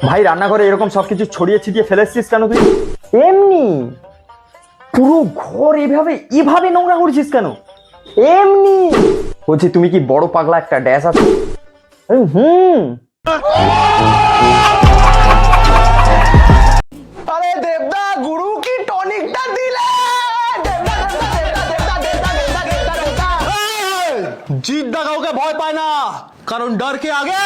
ভাই রান্নাঘরে এরকম সবকিছু ছড়িয়ে ছিটিয়ে ফেলেছিস কেন তুই? এমনি পুরো ঘর এভাবে এভাবে নোংরা করেছিস কেন? এমনি বলছি, তুমি কি বড় পাগলা একটা ড্যাশ আছে? আরে দেবদা গুরু কি টনিকটা দিলে। জিদ্দা কাউকে ভয় পায় না, কারণ ডর কে আগে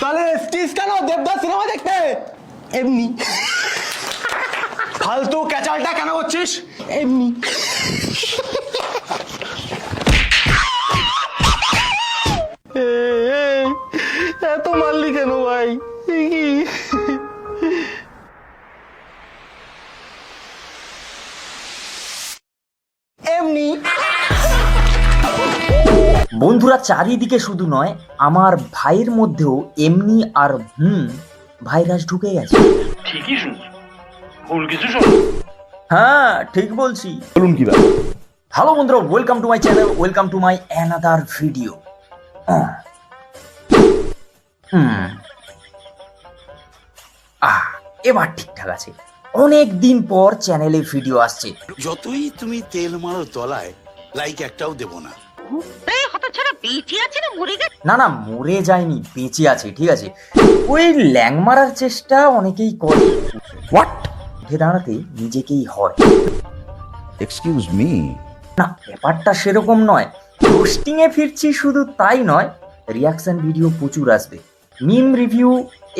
তাহলে এসছিস কেন দেবদা সিনেমা দেখতে? এমনি ফালতু ক্যাচালটা কেন করছিস? এমনি এত মারলি কেন ভাই? এমনি বন্ধুরা, চারিদিকে শুধু নয়, আমার ভাইয়ের মধ্যেও এমনি আর ভাইরাস ঢুকে গেছে। ঠিকই শুনছো, ভুল কিছু শোনো। হ্যাঁ, ঠিক বলছি। বলুন কি ব্যাপার? হ্যালো বন্ধুরা, welcome to my channel, welcome to my another video. এবার ঠিকঠাক আছে। অনেক দিন পর চ্যানেলে ভিডিও আসছে। যতই তুমি তেল মারো তলায়, লাইক একটাও দেব না। না না, মরে যায়নি, বেঁচে আছে, ঠিক আছে। ওই ল্যাং মারার চেষ্টা অনেকেই করে। হোয়াট? উঠে দাঁড়াতে নিজেকেই হয়। Excuse me. না, ব্যাপারটা সেরকম নয়। পোস্টিং এ ফিরছি, শুধু তাই নয়, রিয়াকশন ভিডিও প্রচুর আসবে, মিম রিভিউ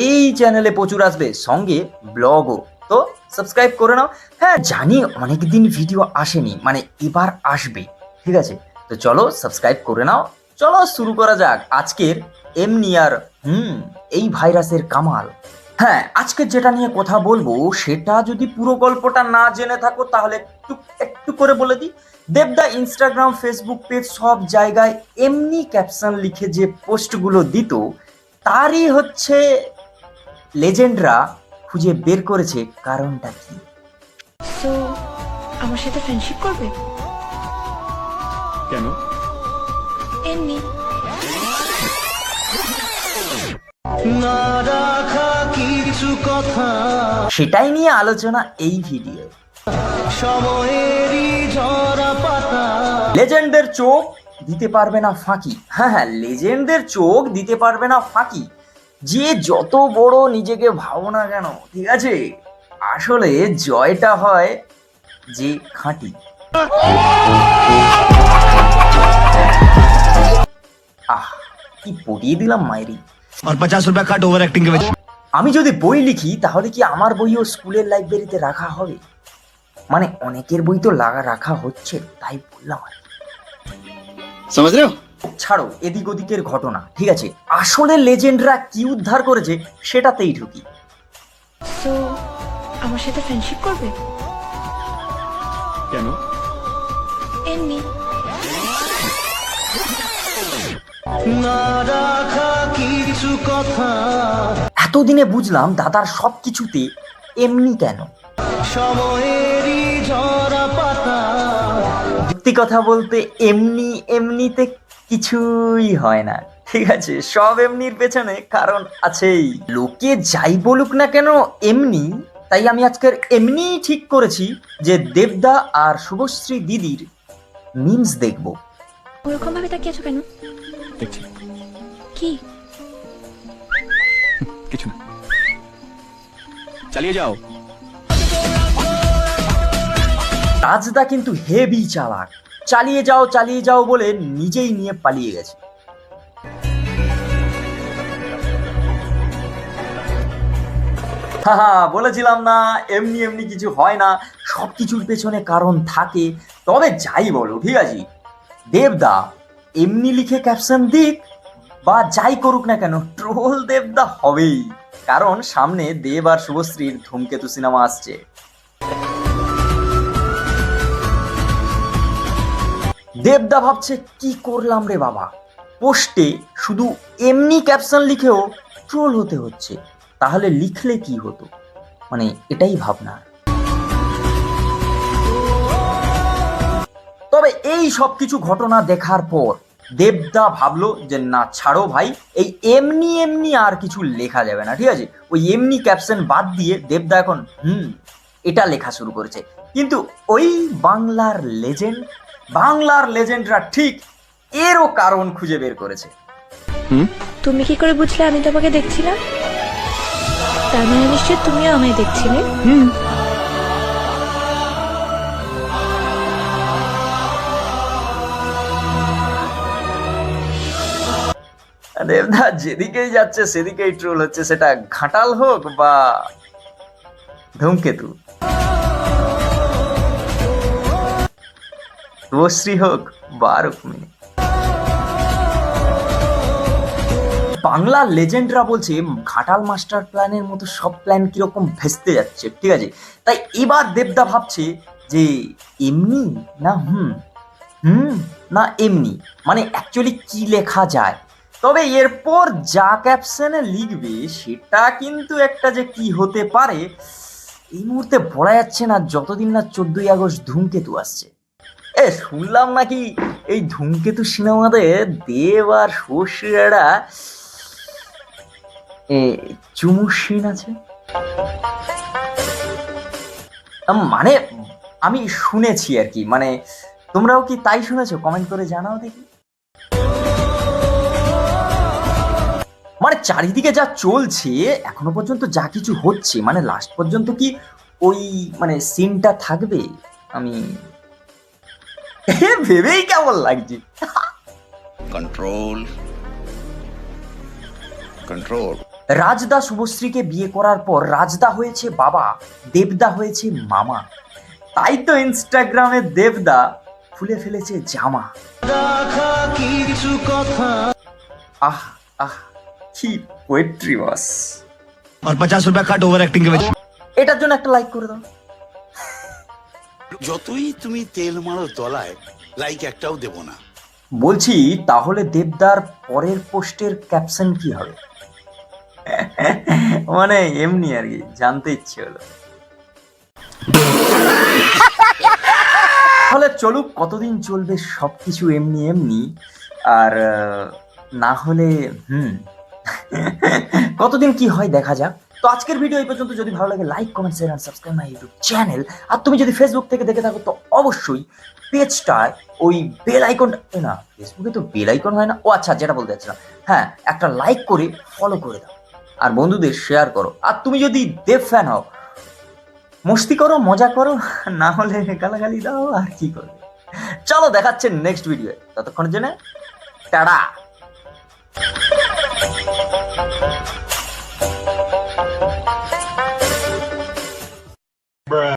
এই চ্যানেলে প্রচুর আসবে, সঙ্গে ব্লগও। তো সাবস্ক্রাইব করে নাও। হ্যাঁ জানি অনেকদিন ভিডিও আসেনি, মানে এবার আসবে, ঠিক আছে। তো চলো সাবস্ক্রাইব করে নাও। চলো শুরু করা যাক আজকের এমনি আর এই ভাইরাসের কামাল। হ্যাঁ, আজকে যেটা নিয়ে কথা বলবো সেটা যদি পুরো গল্পটা না জেনে থাকো তাহলে একটু একটু করে বলে দিই। দেবদা ইনস্টাগ্রাম, ফেসবুক পেজ সব জায়গায় এমনি ক্যাপশন লিখে যে পোস্টগুলো দিত, তারই হচ্ছে লেজেন্ডরা খুঁজে বের করেছে কারণটা কি। তো আমার সাথে ফ্রেন্ডশিপ করবে? কেন? এমনি। না রাখা কিছু কথা সেটাই নিয়ে আলোচনা এই ভিডিও। সময়েরই ঝরা পাতা। লেজেন্ডের চোখ দিতে পারবে না ফাঁকি। হ্যাঁ হ্যাঁ, লেজেন্ডের চোখ দিতে পারবে না ফাঁকি। যে যত বড় নিজেকে ভাবো না কেন, ঠিক আছে, আসলে জয়টা হয় যে খাঁটি। কি পড়িয়ে দিলাম মায়েরি। और 50 रुपया कट ओवर एक्टिंग के वजह। আমি যদি বই লিখি তাহলে কি আমার বইও স্কুলের লাইব্রেরিতে রাখা হবে? মানে অনেকের বই তো রাখা হচ্ছে, তাই বললাম আর কি। समझ रहे हो? ছাড়ো এদিক ওদিকের ঘটনা, ঠিক আছে। আসলে লেজেন্ডরা কি উদ্ধার করেছে সেটাতেই ঢুকি। তো আমার সাথে ফ্রেন্ডশিপ করবে? কেন? এমনি। না রাখা কিছু কথা এতদিনে বুঝলাম দাদার সবকিছুতে এমনি কেন। সময়েরই ঝরা পাতা। সত্যি কথা বলতে এমনি এমনিতে কিছুই হয় না, ঠিক আছে। সব এমনির পেছনে কারণ আছেই। লোকে যাই বলুক না কেন এমনি, তাই আমি আজকের এমনি ঠিক করেছি যে দেবদা আর শুভশ্রী দিদির মিমস দেখবো। ওরকম ভাবে তাকিয়েছো কেন? দেখছি কি? কিছু না, চালিয়ে যাও। রাজদা কিন্তু হেভি চালাক। চালিয়ে যাও বলে নিজেই নিয়ে পালিয়ে গেছে। বলেছিলাম না এমনি এমনি কিছু হয় না, সবকিছুর পেছনে কারণ থাকে। তবে যাই বলো, ঠিক আছে, দেবদা এমনি লিখে ক্যাপশন দিক বা যাই করুক না কেন, ট্রোল দেবদা হবেই। কারণ সামনে দেব আর শুভশ্রীর ধূমকেতু সিনেমা আসছে। দেবদা ভাবছে কি করলাম রে বাবা, পোস্টে শুধু এমনি ক্যাপশন লিখেও ট্রোল হতে হচ্ছে, তাহলে লিখলে কি হতো, মানে এটাই ভাবনা। তবে এই সব কিছু ঘটনা দেখার পর দেবদা ভাবলো যে না ছাড়ো ভাই, এই এমনি এমনি আর কিছু লেখা যাবে না, ঠিক আছে। ওই এমনি ক্যাপশন বাদ দিয়ে দেবদা এখন এটা লেখা শুরু করেছে। কিন্তু ওই বাংলার লেজেন্ডরা ঠিক এরও কারণ খুঁজে বের করেছে। তুমি কি করে বুঝলে আমি তোমাকে দেখছিলাম? তার মানে নিশ্চয়ই তুমিও আমায় দেখছিলে। দেবদা যেদিকেই যাচ্ছে সেদিকেই ট্রোল হচ্ছে, সেটা ঘাটাল হোক বা ধূমকেতু, শুভশ্রী হোক বা রুক্মিণী। বাংলা লেজেন্ডরা বলছে ঘাটাল মাস্টার প্ল্যানের মতো সব প্ল্যান কিরকম ভেস্তে যাচ্ছে, ঠিক আছে। তাই এবার দেবদা ভাবছে যে এমনি না না এমনি, মানে অ্যাকচুয়ালি কি লেখা যায়। তবে এরপর যা ক্যাপশনে লিখবে সেটা কিন্তু একটা যে কি হতে পারে এই মুহূর্তে বলা যাচ্ছে না, যতদিন না 14ই আগস্ট ধূমকেতু আসছে। শুনলাম নাকি এই ধূমকেতু সিনেমাতে দেব আর শুভশ্রীরা চুমুর সিন আছে। মানে আমি শুনেছি আর কি, মানে তোমরাও কি তাই শুনেছো? কমেন্ট করে জানাও দেখি। মানে চারিদিকে যা চলছে এখনো পর্যন্ত, যা কিছু হচ্ছে, মানে লাস্ট পর্যন্ত কি ওই মানে সিনটা থাকবে? আমি ভেবেই কেমন লাগছে। Control. Control. রাজদা শুভশ্রীকে বিয়ে করার পর রাজদা হয়েছে বাবা, দেবদা হয়েছে মামা। তাই তো ইনস্টাগ্রামে দেবদা খুলে ফেলেছে জামা। আহ আহ কি পোয়েট্রি বস। और 50 रुपया कट ओवर एक्टिंग के वजह। এটার জন্য একটা লাইক করে দাও। যতই তুমি তেল মারো তলায়, লাইক একটাও দেব না। বলছি তাহলে দেবদার পরের পোস্টের ক্যাপশন কি হবে? মানে এমনি আর কি, জানতে ইচ্ছে হলো। তাহলে চলুক, কতদিন চলবে সবকিছু এমনি এমনি, আর না হলে কতদিন কি হয় দেখা যাক। তো আজকের ভিডিও এই পর্যন্ত। যদি ভালো লাগে like comment share and subscribe my YouTube channel. আর তুমি যদি ফেসবুক থেকে দেখে থাকো তো অবশ্যই পেজটায় ওই বেল আইকন, না ফেসবুকে তো বেল আইকন হয় না, ও আচ্ছা যেটা বলতে চাচ্ছিলাম, হ্যাঁ একটা লাইক করে ফলো করে দাও আর বন্ধুদের শেয়ার করো। আর তুমি যদি দেব ফ্যান হও মস্তি করো, মজা করো, না হলে গালাগালি দাও, আর কি করবে। চলো দেখাচ্ছে নেক্সট ভিডিও, ততক্ষণের জন্য টাটা।